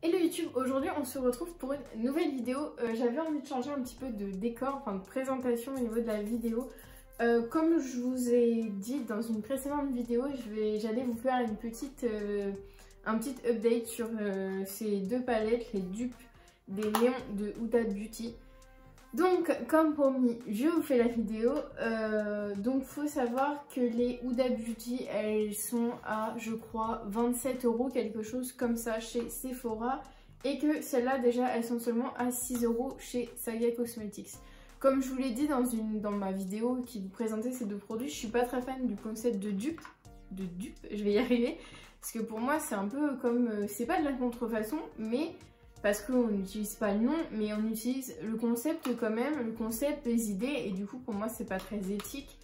Hello YouTube, aujourd'hui on se retrouve pour une nouvelle vidéo. J'avais envie de changer un petit peu de décor, enfin de présentation au niveau de la vidéo. Comme je vous ai dit dans une précédente vidéo, j'allais vous faire un petit update sur ces deux palettes, les dupes des néons de Huda Beauty. Donc comme promis, je vous fais la vidéo. Donc faut savoir que les Huda Beauty, elles sont à je crois 27 €, quelque chose comme ça chez Sephora. Et que celles-là déjà elles sont seulement à 6 € chez Saga Cosmetics. Comme je vous l'ai dit dans ma vidéo qui vous présentait ces deux produits, je suis pas très fan du concept de dupe, je vais y arriver. Parce que pour moi c'est un peu comme, c'est pas de la contrefaçon, mais parce qu'on n'utilise pas le nom, mais on utilise le concept quand même, le concept, les idées, et du coup pour moi c'est pas très éthique.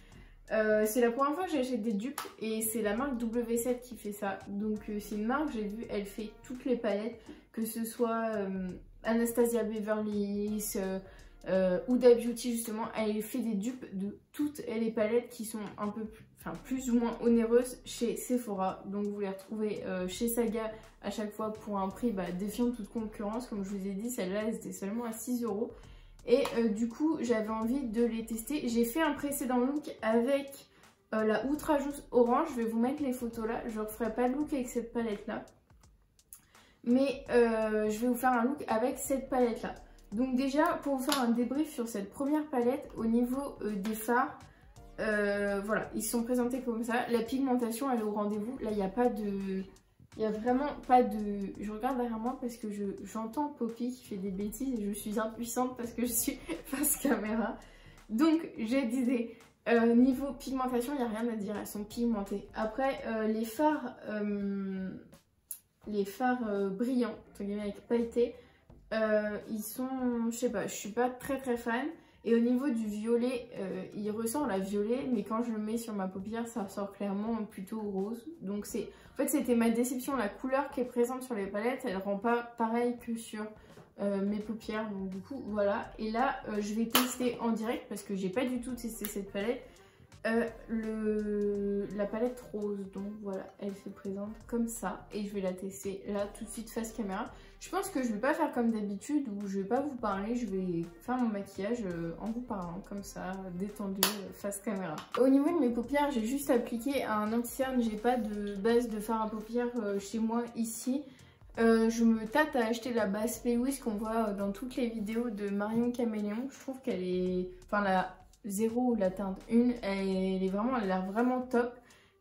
C'est la première fois que j'achète des dupes et c'est la marque W7 qui fait ça. Donc c'est une marque, j'ai vu, elle fait toutes les palettes, que ce soit Anastasia Beverly Hills, Huda Beauty justement, elle fait des dupes de toutes les palettes qui sont un peu plus ou moins onéreuses chez Sephora. Donc vous les retrouvez chez Saga à chaque fois pour un prix défiant toute concurrence. Comme je vous ai dit, celle-là elle était seulement à 6 €. Et du coup j'avais envie de les tester. J'ai fait un précédent look avec la Outrageous Orange. Je vais vous mettre les photos là. Je ne referai pas le look avec cette palette là, mais je vais vous faire un look avec cette palette là. Donc déjà pour vous faire un débrief sur cette première palette, au niveau des fards, voilà, ils sont présentés comme ça. La pigmentation elle est au rendez-vous. Là il n'y a pas de... Il n'y a vraiment pas de... Je regarde derrière moi parce que j'entends Poppy qui fait des bêtises et je suis impuissante parce que je suis face caméra. Donc je disais, niveau pigmentation, il n'y a rien à dire, elles sont pigmentées. Après, les fards brillants, entre guillemets avec pailletés, ils sont... Je sais pas, je suis pas très fan. Et au niveau du violet, il ressort la violet, mais quand je le mets sur ma paupière, ça ressort clairement plutôt rose. Donc c'est... En fait, c'était ma déception. La couleur qui est présente sur les palettes, elle rend pas pareil que sur mes paupières. Donc du coup, voilà. Et là, je vais tester en direct parce que j'ai pas du tout testé cette palette. La palette rose, donc voilà, elle se présente comme ça et je vais la tester là tout de suite face caméra. Je pense que je vais pas faire comme d'habitude où je vais pas vous parler, je vais faire mon maquillage en vous parlant comme ça, détendu face caméra. Au niveau de mes paupières, j'ai juste appliqué un anti-cerne, j'ai pas de base de fard à paupières chez moi ici. Je me tâte à acheter la base Playwiz qu'on voit dans toutes les vidéos de Marion Caméléon. Je trouve qu'elle est... Enfin la 0 ou la teinte 1, elle a l'air vraiment top,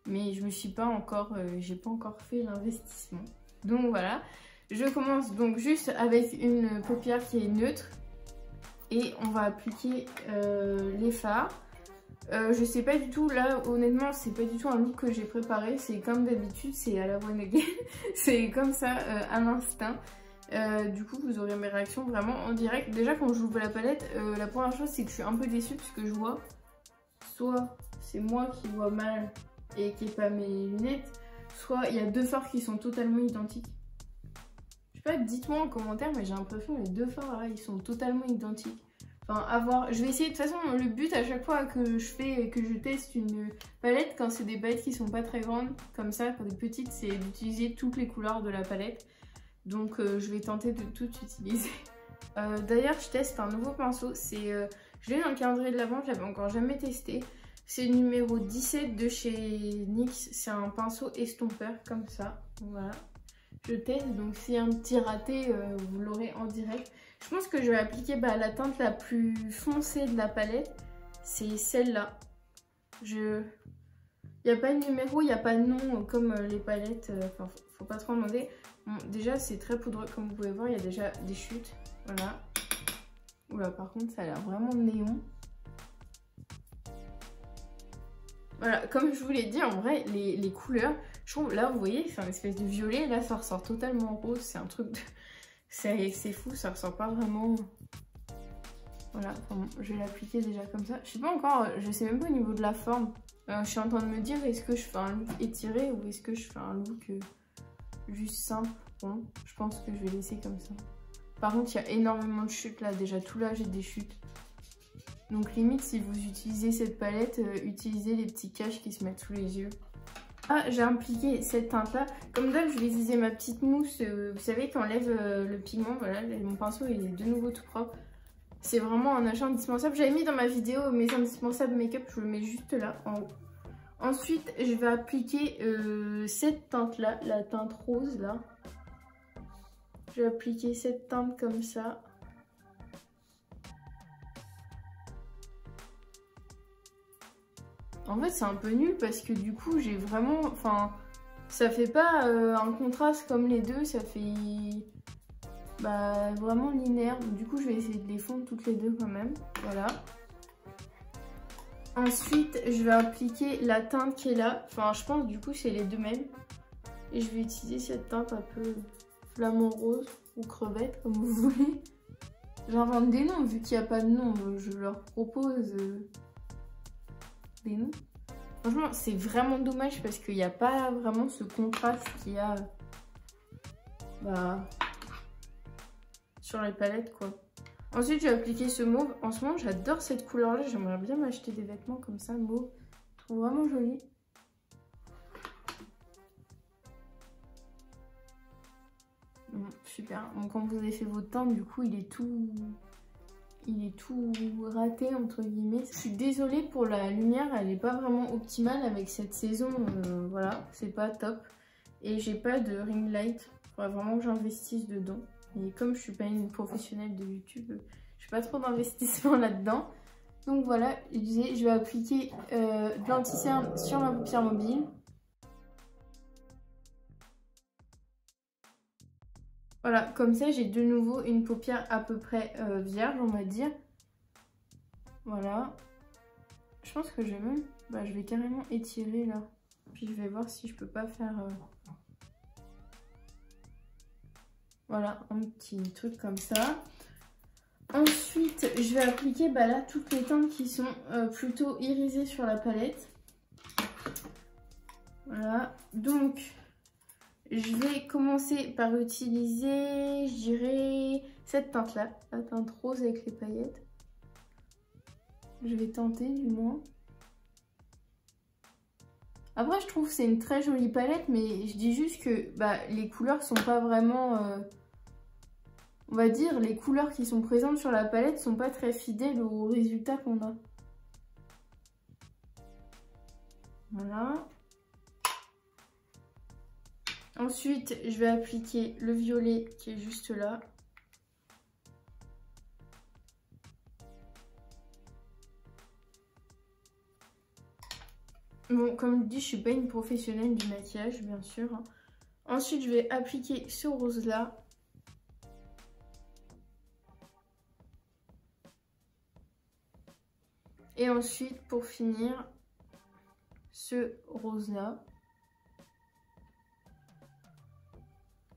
mais je me suis pas encore, j'ai pas encore fait l'investissement. Donc voilà, je commence donc juste avec une paupière qui est neutre et on va appliquer les fards. Je sais pas du tout, là honnêtement c'est pas du tout un look que j'ai préparé, c'est comme d'habitude, c'est à la one again, c'est comme ça à l'instinct. Du coup vous aurez mes réactions vraiment en direct. Déjà quand j'ouvre la palette, la première chose c'est que je suis un peu déçue parce que je vois soit c'est moi qui vois mal et qui n'ai pas mes lunettes, soit il y a deux fards qui sont totalement identiques. Je sais pas, dites-moi en commentaire, mais j'ai l'impression que les deux fards là ils sont totalement identiques. Enfin à voir, je vais essayer, de toute façon le but à chaque fois que je teste une palette, quand c'est des palettes qui sont pas très grandes comme ça, quand des petites, c'est d'utiliser toutes les couleurs de la palette. Donc je vais tenter de tout utiliser. D'ailleurs je teste un nouveau pinceau, je l'ai dans le calendrier de l'Avent, je l'avais encore jamais testé. C'est le numéro 17 de chez NYX, c'est un pinceau estompeur comme ça, voilà. Je teste, donc s'il y a un petit raté, vous l'aurez en direct. Je pense que je vais appliquer la teinte la plus foncée de la palette, c'est celle-là. Il n'y a pas de numéro, il n'y a pas de nom comme les palettes, enfin faut pas trop demander. Bon, déjà c'est très poudreux comme vous pouvez voir, il y a déjà des chutes, voilà. Oula, par contre ça a l'air vraiment néon. Voilà, comme je vous l'ai dit, en vrai les couleurs, je trouve là vous voyez c'est un espèce de violet, là ça ressort totalement rose, c'est un truc de... c'est fou, ça ressort pas vraiment. Voilà, enfin, bon, je vais l'appliquer déjà comme ça. Je sais pas encore, je sais même pas au niveau de la forme. Je suis en train de me dire est-ce que je fais un look étiré ou est-ce que je fais un look juste simple. Bon, je pense que je vais laisser comme ça. Par contre, il y a énormément de chutes là. Déjà, tout là, j'ai des chutes. Donc, limite, si vous utilisez cette palette, utilisez les petits caches qui se mettent sous les yeux. Ah, j'ai appliqué cette teinte là. Comme d'hab, je vais utiliser ma petite mousse, vous savez, qui enlève le pigment. Voilà, mon pinceau il est de nouveau tout propre. C'est vraiment un achat indispensable. J'avais mis dans ma vidéo mes indispensables make-up, je le mets juste là en haut. Ensuite, je vais appliquer cette teinte là, la teinte rose là. Je vais appliquer cette teinte comme ça. En fait, c'est un peu nul parce que du coup, j'ai vraiment... Enfin, ça fait pas un contraste comme les deux, ça fait vraiment linéaire. Donc, du coup, je vais essayer de les fondre toutes les deux quand même. Voilà. Ensuite, je vais appliquer la teinte qui est là. Enfin, je pense du coup, c'est les deux mêmes. Et je vais utiliser cette teinte un peu flamant rose ou crevette, comme vous voulez. J'invente des noms, vu qu'il n'y a pas de nom, je leur propose... des noms. Franchement, c'est vraiment dommage parce qu'il n'y a pas vraiment ce contraste qu'il y a sur les palettes, quoi. Ensuite, j'ai appliqué ce mauve. En ce moment, j'adore cette couleur-là. J'aimerais bien m'acheter des vêtements comme ça, mauve. Je trouve vraiment joli. Bon, super. Bon, quand vous avez fait votre teinte, du coup, il est tout raté entre guillemets. Je suis désolée pour la lumière, elle n'est pas vraiment optimale avec cette saison, voilà, c'est pas top. Et j'ai pas de ring light, il faudrait vraiment que j'investisse dedans. Et comme je suis pas une professionnelle de YouTube, je fais pas trop d'investissement là-dedans. Donc voilà, je vais appliquer de l'anti-cerne sur ma paupière mobile. Voilà, comme ça j'ai de nouveau une paupière à peu près vierge, on va dire. Voilà. Je pense que je vais même... je vais carrément étirer là. Puis je vais voir si je peux pas faire... Voilà, un petit truc comme ça. Ensuite, je vais appliquer là toutes les teintes qui sont plutôt irisées sur la palette. Voilà, donc... Je vais commencer par utiliser, je dirais, cette teinte-là, la teinte rose avec les paillettes. Je vais tenter du moins. Après, je trouve que c'est une très jolie palette, mais je dis juste que les couleurs sont pas vraiment... on va dire, les couleurs qui sont présentes sur la palette sont pas très fidèles au résultat qu'on a. Voilà. Ensuite, je vais appliquer le violet qui est juste là. Bon, comme je dis, je suis pas une professionnelle du maquillage, bien sûr. Ensuite, je vais appliquer ce rose-là. Et ensuite, pour finir, ce rose-là.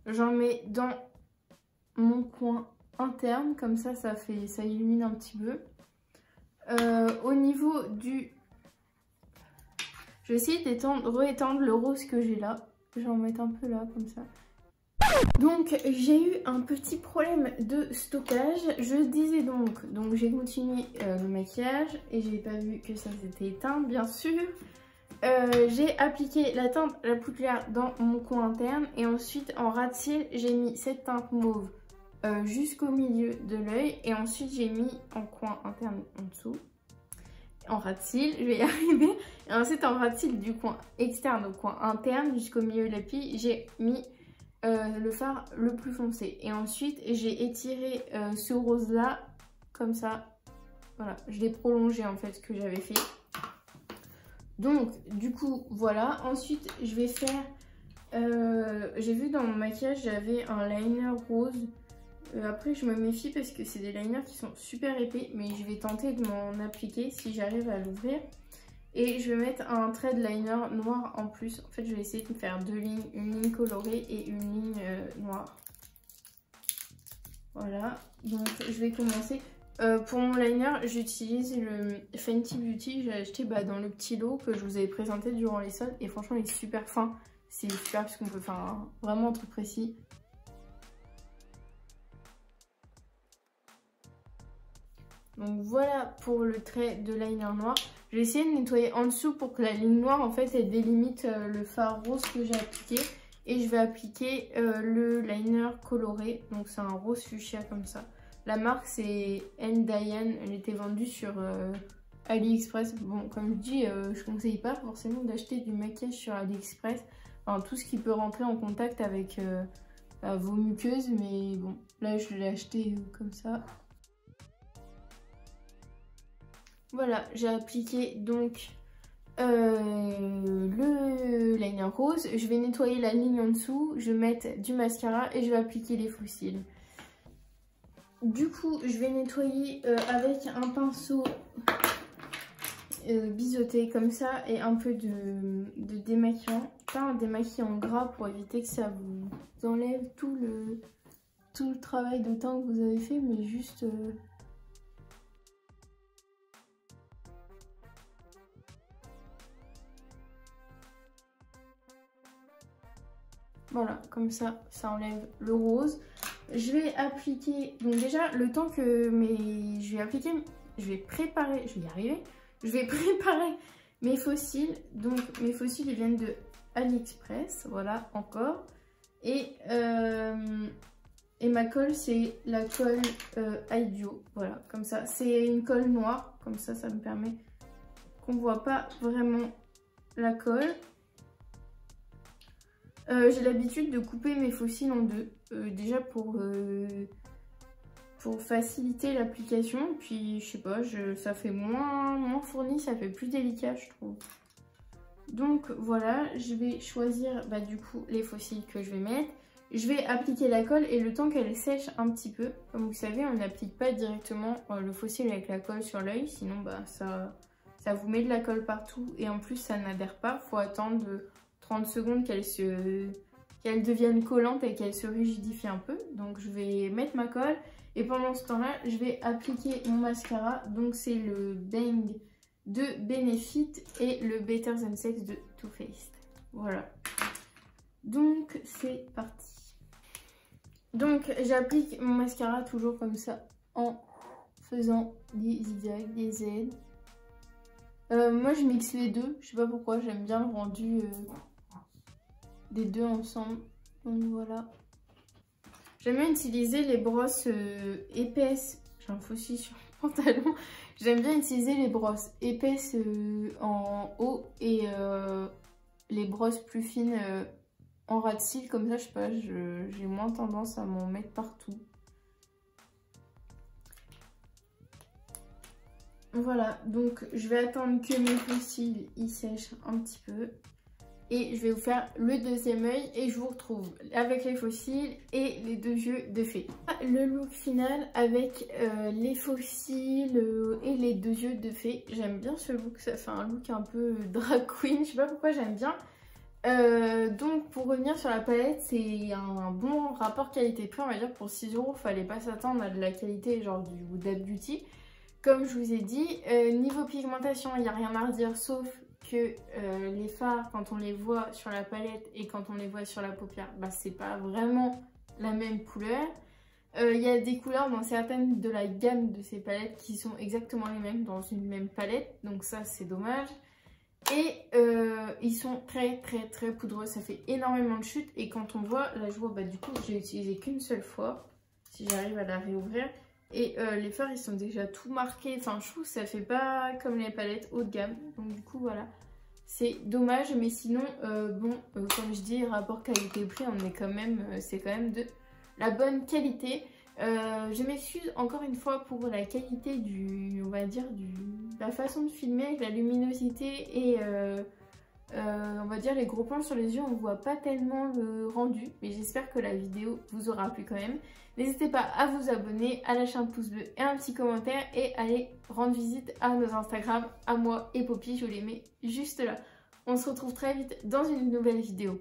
J'en mets dans mon coin interne, comme ça, ça illumine un petit peu. Au niveau du... Je vais essayer réétendre le rose que j'ai là. Je vais en mettre un peu là, comme ça. Donc, j'ai eu un petit problème de stockage. Je disais donc j'ai continué le maquillage et j'ai pas vu que ça s'était éteint, bien sûr. J'ai appliqué la teinte la plus claire dans mon coin interne et ensuite en ras de cils j'ai mis cette teinte mauve jusqu'au milieu de l'œil et ensuite j'ai mis en coin interne en dessous, en ras de cils, je vais y arriver, et ensuite en ras de cils du coin externe au coin interne jusqu'au milieu de la pille j'ai mis le fard le plus foncé et ensuite j'ai étiré ce rose là comme ça, voilà, je l'ai prolongé en fait ce que j'avais fait. Donc, du coup, voilà. Ensuite, je vais faire... j'ai vu dans mon maquillage, j'avais un liner rose. Après, je me méfie parce que c'est des liners qui sont super épais. Mais je vais tenter de m'en appliquer si j'arrive à l'ouvrir. Et je vais mettre un trait de liner noir en plus. En fait, je vais essayer de faire deux lignes. Une ligne colorée et une ligne noire. Voilà. Donc, je vais commencer... pour mon liner, j'utilise le Fenty Beauty. J'ai acheté dans le petit lot que je vous avais présenté durant les soldes. Et franchement, il est super fin. C'est super parce qu'on peut faire vraiment un truc précis. Donc voilà pour le trait de liner noir. Je vais essayer de nettoyer en dessous pour que la ligne noire en fait elle délimite le fard rose que j'ai appliqué. Et je vais appliquer le liner coloré, donc c'est un rose fuchsia comme ça. La marque c'est Diane, elle était vendue sur AliExpress. Bon, comme je dis, je conseille pas forcément d'acheter du maquillage sur AliExpress. Enfin, tout ce qui peut rentrer en contact avec vos muqueuses, mais bon, là je l'ai acheté comme ça. Voilà, j'ai appliqué donc le liner rose. Je vais nettoyer la ligne en dessous, je vais mettre du mascara et je vais appliquer les faux cils. Du coup, je vais nettoyer avec un pinceau biseauté comme ça et un peu de démaquillant. Pas un démaquillant gras pour éviter que ça vous enlève tout le travail de teint que vous avez fait, mais juste... Voilà, comme ça, ça enlève le rose. Je vais appliquer, donc déjà, le temps que je vais préparer, je vais y arriver. Je vais préparer mes faux cils. Donc, mes faux cils, ils viennent de AliExpress, voilà, encore. Et ma colle, c'est la colle iDuo, voilà, comme ça. C'est une colle noire, comme ça, ça me permet qu'on voit pas vraiment la colle. J'ai l'habitude de couper mes faux cils en deux, déjà pour faciliter l'application, puis je sais pas, ça fait moins fourni, ça fait plus délicat je trouve. Donc voilà, je vais choisir du coup les faux cils que je vais mettre. Je vais appliquer la colle et le temps qu'elle sèche un petit peu, comme vous savez on n'applique pas directement le faux cil avec la colle sur l'œil, sinon ça vous met de la colle partout et en plus ça n'adhère pas, faut attendre 30 secondes qu'elle devienne collante et qu'elle se rigidifie un peu. Donc je vais mettre ma colle et pendant ce temps-là, je vais appliquer mon mascara. Donc c'est le Bang de Benefit et le Better Than Sex de Too Faced. Voilà. Donc c'est parti. Donc j'applique mon mascara toujours comme ça en faisant des zigzags, des aides. Moi je mixe les deux, je sais pas pourquoi, j'aime bien le rendu des deux ensemble, donc voilà. J'aime bien utiliser les brosses épaisses, j'ai un faux cil sur le pantalon, j'aime bien utiliser les brosses épaisses en haut et les brosses plus fines en ras de cils, comme ça je sais pas, j'ai moins tendance à m'en mettre partout. Voilà, donc je vais attendre que mes faux cils ils sèchent un petit peu. Et je vais vous faire le deuxième œil et je vous retrouve avec les faux cils et les deux yeux de fée. Le look final avec les faux cils et les deux yeux de fée. J'aime bien ce look, ça fait un look un peu drag queen, je sais pas pourquoi j'aime bien. Donc pour revenir sur la palette, c'est un bon rapport qualité-prix, on va dire pour 6 €, fallait pas s'attendre à de la qualité genre du Huda Beauty. Comme je vous ai dit, niveau pigmentation, il n'y a rien à redire sauf que les fards, quand on les voit sur la palette et quand on les voit sur la paupière, c'est pas vraiment la même couleur. Il y a des couleurs dans certaines de la gamme de ces palettes qui sont exactement les mêmes dans une même palette, donc ça c'est dommage. Et ils sont très poudreux, ça fait énormément de chutes. Et quand on voit, là je vois du coup j'ai utilisé qu'une seule fois, si j'arrive à la réouvrir. Et les fards ils sont déjà tout marqués, enfin je trouve que ça fait pas comme les palettes haut de gamme. Donc du coup voilà, c'est dommage, mais sinon comme je dis, rapport qualité-prix, on est quand même, c'est quand même de la bonne qualité. Je m'excuse encore une fois pour la qualité on va dire la façon de filmer avec la luminosité et on va dire les gros plans sur les yeux, on voit pas tellement le rendu, mais j'espère que la vidéo vous aura plu quand même. N'hésitez pas à vous abonner, à lâcher un pouce bleu et un petit commentaire et allez rendre visite à nos Instagram, à moi et Poppy, je les mets juste là. On se retrouve très vite dans une nouvelle vidéo.